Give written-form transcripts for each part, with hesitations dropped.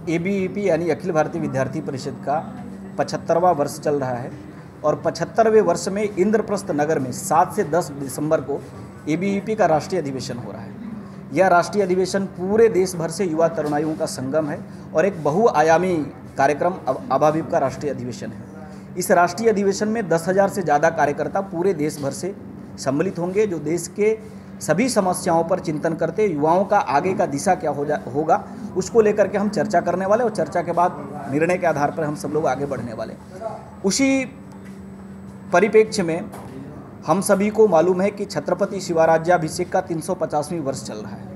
ABVP यानी अखिल भारतीय विद्यार्थी परिषद का 75वां वर्ष चल रहा है और 75वें वर्ष में इंद्रप्रस्थ नगर में 7 से 10 दिसंबर को ABVP का राष्ट्रीय अधिवेशन हो रहा है। यह राष्ट्रीय अधिवेशन पूरे देश भर से युवा तरुणाइयों का संगम है और एक बहुआयामी कार्यक्रम ABVP का राष्ट्रीय अधिवेशन है। इस राष्ट्रीय अधिवेशन में 10,000 से ज़्यादा कार्यकर्ता पूरे देश भर से सम्मिलित होंगे, जो देश के सभी समस्याओं पर चिंतन करते युवाओं का आगे का दिशा क्या होगा उसको लेकर के हम चर्चा करने वाले और चर्चा के बाद निर्णय के आधार पर हम सब लोग आगे बढ़ने वाले। उसी परिप्रेक्ष्य में हम सभी को मालूम है कि छत्रपति शिवराज्याभिषेक का 350वां वर्ष चल रहा है।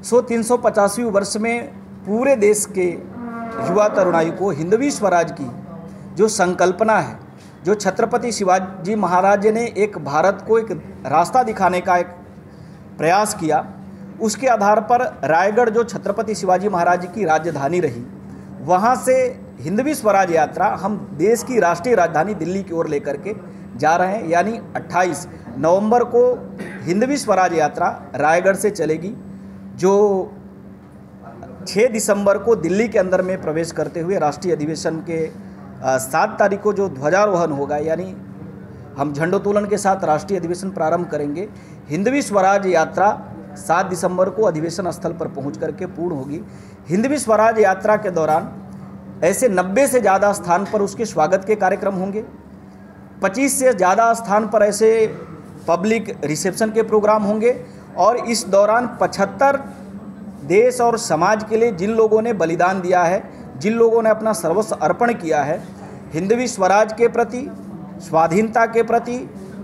350वें वर्ष में पूरे देश के युवा तरुणाई को हिंदवी स्वराज की जो संकल्पना है, जो छत्रपति शिवाजी महाराज ने एक भारत को एक रास्ता दिखाने का एक प्रयास किया, उसके आधार पर रायगढ़ जो छत्रपति शिवाजी महाराज की राजधानी रही, वहाँ से हिंदवी स्वराज यात्रा हम देश की राष्ट्रीय राजधानी दिल्ली की ओर लेकर के जा रहे हैं। यानी 28 नवंबर को हिंदवी स्वराज यात्रा रायगढ़ से चलेगी, जो 6 दिसंबर को दिल्ली के अंदर में प्रवेश करते हुए राष्ट्रीय अधिवेशन के 7 तारीख को जो ध्वजारोहण होगा, यानी हम झंडोत्तोलन के साथ राष्ट्रीय अधिवेशन प्रारंभ करेंगे। हिंदवी स्वराज यात्रा 7 दिसंबर को अधिवेशन स्थल पर पहुंच करके पूर्ण होगी। हिंदवी स्वराज यात्रा के दौरान ऐसे 90 से ज़्यादा स्थान पर उसके स्वागत के कार्यक्रम होंगे। 25 से ज़्यादा स्थान पर ऐसे पब्लिक रिसेप्शन के प्रोग्राम होंगे और इस दौरान 75 देश और समाज के लिए जिन लोगों ने बलिदान दिया है, जिन लोगों ने अपना सर्वस्व अर्पण किया है, हिंदवी स्वराज के प्रति, स्वाधीनता के प्रति,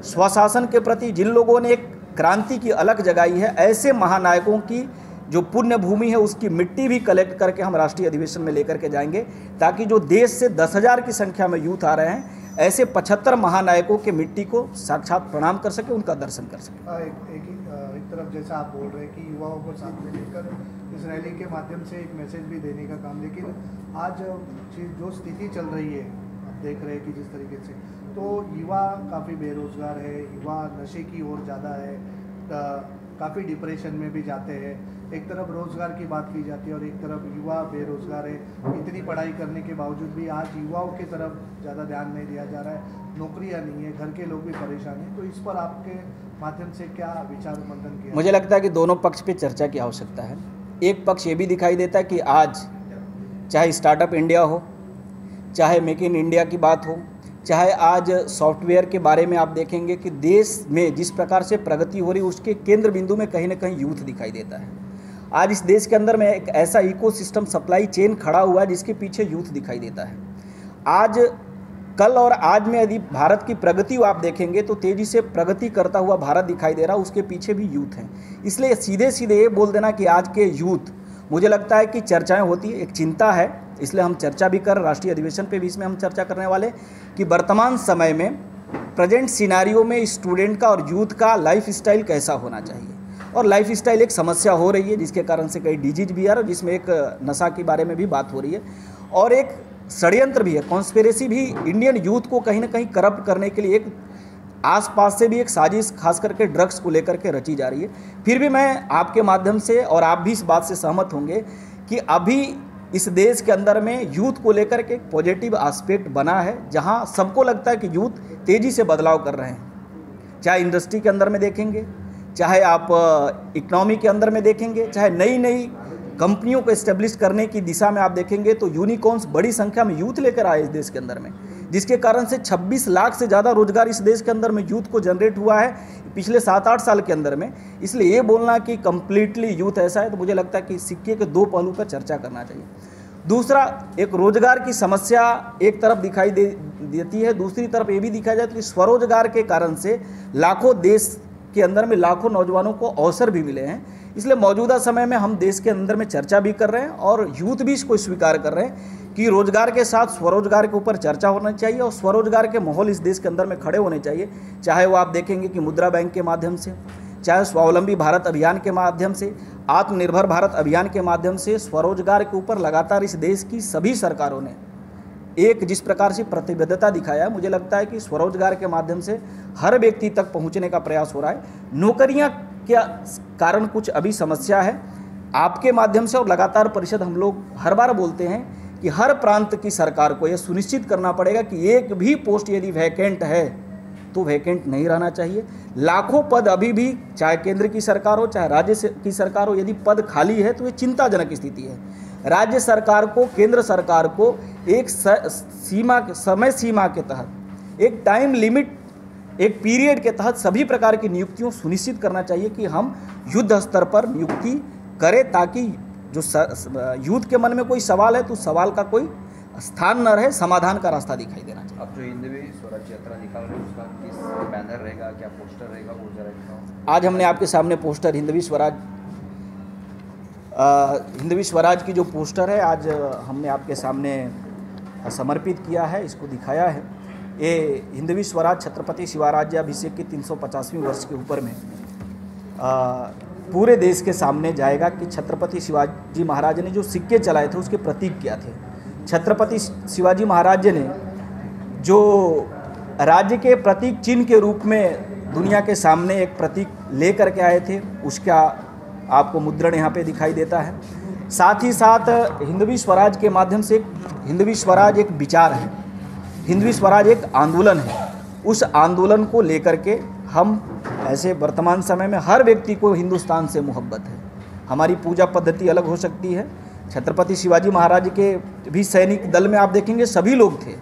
स्वशासन के प्रति, जिन लोगों ने एक क्रांति की अलग जगाई है, ऐसे महानायकों की जो पुण्य भूमि है उसकी मिट्टी भी कलेक्ट करके हम राष्ट्रीय अधिवेशन में लेकर के जाएंगे, ताकि जो देश से 10,000 की संख्या में यूथ आ रहे हैं, ऐसे 75 महानायकों के मिट्टी को साक्षात प्रणाम कर सके, उनका दर्शन कर सके। एक तरफ जैसा आप बोल रहे हैं कि युवाओं को साथ में लेकर इस रैली के माध्यम से एक मैसेज भी देने का काम, लेकिन आज जो स्थिति चल रही है, आप देख रहे हैं कि जिस तरीके से तो युवा काफ़ी बेरोजगार है, युवा नशे की ओर ज़्यादा है, काफ़ी डिप्रेशन में भी जाते हैं। एक तरफ रोज़गार की बात की जाती है और एक तरफ युवा बेरोजगार है। इतनी पढ़ाई करने के बावजूद भी आज युवाओं की तरफ ज़्यादा ध्यान नहीं दिया जा रहा है, नौकरियां नहीं है, घर के लोग भी परेशान हैं। तो इस पर आपके माध्यम से क्या विचार मंथन किया? मुझे लगता है कि दोनों पक्ष पे चर्चा की आवश्यकता है। एक पक्ष ये भी दिखाई देता है कि आज चाहे स्टार्टअप इंडिया हो, चाहे मेक इन इंडिया की बात हो, चाहे आज सॉफ्टवेयर के बारे में आप देखेंगे कि देश में जिस प्रकार से प्रगति हो रही है, उसके केंद्र बिंदु में कहीं ना कहीं यूथ दिखाई देता है। आज इस देश के अंदर में एक ऐसा इकोसिस्टम सप्लाई चेन खड़ा हुआ है जिसके पीछे यूथ दिखाई देता है। आज कल और आज में यदि भारत की प्रगति आप देखेंगे तो तेज़ी से प्रगति करता हुआ भारत दिखाई दे रहा है, उसके पीछे भी यूथ हैं। इसलिए सीधे सीधे ये बोल देना कि आज के यूथ, मुझे लगता है कि चर्चाएं होती है, एक चिंता है, इसलिए हम चर्चा भी कर राष्ट्रीय अधिवेशन पे भी इसमें हम चर्चा करने वाले कि वर्तमान समय में प्रेजेंट सिनारियो में स्टूडेंट का और यूथ का लाइफ स्टाइल कैसा होना चाहिए। और लाइफ स्टाइल एक समस्या हो रही है जिसके कारण से कई डिजीज भी आ रहा है, जिसमें एक नशा के बारे में भी बात हो रही है और एक षड्यंत्र भी है, कॉन्स्पिरेसी भी इंडियन यूथ को कहीं ना कहीं करप्ट करने के लिए एक आसपास से भी एक साजिश खास करके ड्रग्स को लेकर के रची जा रही है। फिर भी मैं आपके माध्यम से और आप भी इस बात से सहमत होंगे कि अभी इस देश के अंदर में यूथ को लेकर के एक पॉजिटिव एस्पेक्ट बना है, जहां सबको लगता है कि यूथ तेज़ी से बदलाव कर रहे हैं। चाहे इंडस्ट्री के अंदर में देखेंगे, चाहे आप इकोनॉमी के अंदर में देखेंगे, चाहे नई नई कंपनियों को इस्टेब्लिश करने की दिशा में आप देखेंगे तो यूनिकॉर्न्स बड़ी संख्या में यूथ लेकर आए इस देश के अंदर में, जिसके कारण से 26 लाख से ज़्यादा रोजगार इस देश के अंदर में यूथ को जनरेट हुआ है पिछले 7-8 साल के अंदर में। इसलिए ये बोलना कि कम्प्लीटली यूथ ऐसा है, तो मुझे लगता है कि सिक्के के 2 पहलू पर चर्चा करना चाहिए। दूसरा, एक रोजगार की समस्या एक तरफ दिखाई देती है, दूसरी तरफ ये भी दिखाया जाए तो स्वरोजगार के कारण से लाखों देश के अंदर में लाखों नौजवानों को अवसर भी मिले हैं। इसलिए मौजूदा समय में हम देश के अंदर में चर्चा भी कर रहे हैं और यूथ भी इसको स्वीकार कर रहे हैं कि रोजगार के साथ स्वरोजगार के ऊपर चर्चा होना चाहिए और स्वरोजगार के माहौल इस देश के अंदर में खड़े होने चाहिए। चाहे वो आप देखेंगे कि मुद्रा बैंक के माध्यम से, चाहे स्वावलंबी भारत अभियान के माध्यम से, आत्मनिर्भर भारत अभियान के माध्यम से, स्वरोजगार के ऊपर लगातार इस देश की सभी सरकारों ने एक जिस प्रकार से प्रतिबद्धता दिखाया है, मुझे लगता है कि स्वरोजगार के माध्यम से हर व्यक्ति तक पहुंचने का प्रयास हो रहा है। नौकरियां के कारण कुछ अभी समस्या है, आपके माध्यम से और लगातार परिषद हम लोग हर बार बोलते हैं कि हर प्रांत की सरकार को यह सुनिश्चित करना पड़ेगा कि एक भी पोस्ट यदि वैकेंट है तो वैकेंट नहीं रहना चाहिए। लाखों पद अभी भी, चाहे केंद्र की सरकार हो चाहे राज्य की सरकार हो, यदि पद खाली है तो ये चिंताजनक स्थिति है। राज्य सरकार को, केंद्र सरकार को एक समय सीमा के तहत, एक टाइम लिमिट, एक पीरियड के तहत सभी प्रकार की नियुक्तियों सुनिश्चित करना चाहिए कि हम युद्ध स्तर पर नियुक्ति करें, ताकि जो यूथ के मन में कोई सवाल है तो सवाल का कोई स्थान न रहे, समाधान का रास्ता दिखाई देना चाहिए। अब जो हिंदवी स्वराज यात्रा निकाल रहे हैं उसका किस बैनर रहेगा, क्या पोस्टर रहेगा, वो जरा दिखाओ। आज हमने आपके सामने पोस्टर हिंदवी स्वराज की जो पोस्टर है आज हमने आपके सामने समर्पित किया है, इसको दिखाया है। ये हिंदवी स्वराज छत्रपति शिवाराज्याभिषेक की 350वीं वर्ष के ऊपर में पूरे देश के सामने जाएगा कि छत्रपति शिवाजी महाराज ने जो सिक्के चलाए थे उसके प्रतीक क्या थे। छत्रपति शिवाजी महाराज ने जो राज्य के प्रतीक चिन्ह के रूप में दुनिया के सामने एक प्रतीक लेकर के आए थे, उसका आपको मुद्रण यहाँ पे दिखाई देता है। साथ ही साथ हिंदवी स्वराज के माध्यम से हिंदवी स्वराज एक विचार है, हिंदवी स्वराज एक आंदोलन है। उस आंदोलन को लेकर के हम ऐसे वर्तमान समय में हर व्यक्ति को हिंदुस्तान से मोहब्बत है। हमारी पूजा पद्धति अलग हो सकती है, छत्रपति शिवाजी महाराज के भी सैनिक दल में आप देखेंगे सभी लोग थे।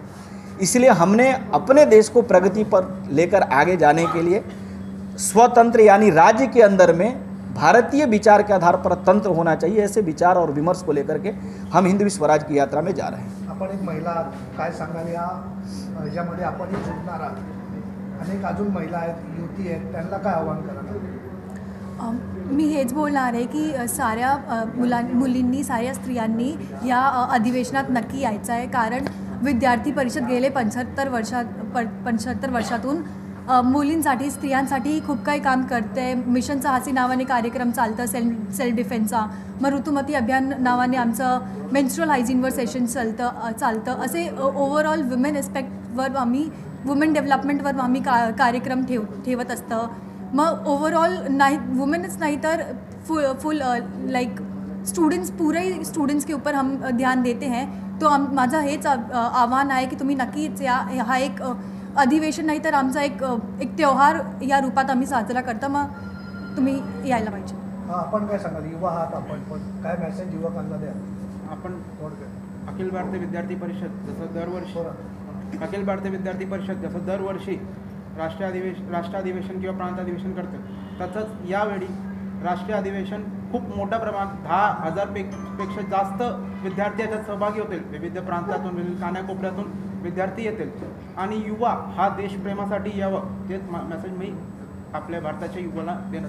इसलिए हमने अपने देश को प्रगति पर लेकर आगे जाने के लिए स्वतंत्र यानी राज्य के अंदर में भारतीय विचार के आधार पर तंत्र होना चाहिए। ऐसे विचार और विमर्श को लेकर के हम हिंदवी स्वराज की यात्रा में जा रहे हैं। आपण एक महिला काय सांगाल याच्यामध्ये आपणही जुळणार आहात, अनेक अजून महिला आहेत, युवती आहेत, त्यांना काय आव्हान कराल? मी हेच बोलणार आहे की साऱ्या मुलींनी, साऱ्या स्त्रियांनी या अधिवेशनात नक्की यायचं आहे, कारण विद्यार्थी परिषद गेले 75 वर्षातून मुलींसाठी, स्त्रियांसाठी खूप काही काम करते। मिशन साहसी नावाने कार्यक्रम चालतं, सेल्फ डिफेन्सचा, मग ऋतुमती अभियान नावाने आमचं मेन्स्ट्रुअल हायजीनवर सेशन चालतं। असे ओव्हरऑल वुमेन एस्पेक्टवर आम्ही, वुमेन डेव्हलपमेंटवर आम्ही कार्यक्रम ठेवत असतं। मग ओव्हरऑल नाही, वुमेनच नाही तर फुल लाइक स्टूडेंट्स, पूरे स्टूडेंट्स के ऊपर हम ध्यान देते हैं। तो माझं हेच आव्हान आहे की तुम्ही नक्कीच या, हा एक अधिवेशन नाही तर आमचा एक त्योहार या रूपात आम्ही साजरा करतो, मग तुम्ही यायला पाहिजे। आपण काय सांगाल, युवा आहात आपण, पण काय मेसेज युवकांना द्याल? आपण अखिल भारतीय विद्यार्थी परिषद जसं दरवर्षी राष्ट्रीय अधिवेशन किंवा प्रांत अधिवेशन करतं, तसंच यावेळी राष्ट्रीय अधिवेशन खूप मोठ्या प्रमाणात 10,000 पेक्षा जास्त विद्यार्थी याच्यात सहभागी होतील। विविध प्रांतातून, विविध कानाकोपऱ्यातून विद्यार्थी येतील आणि युवा हा देशप्रेमासाठी यावं, तेच मेसेज मी आपल्या भारताच्या युवाला देणं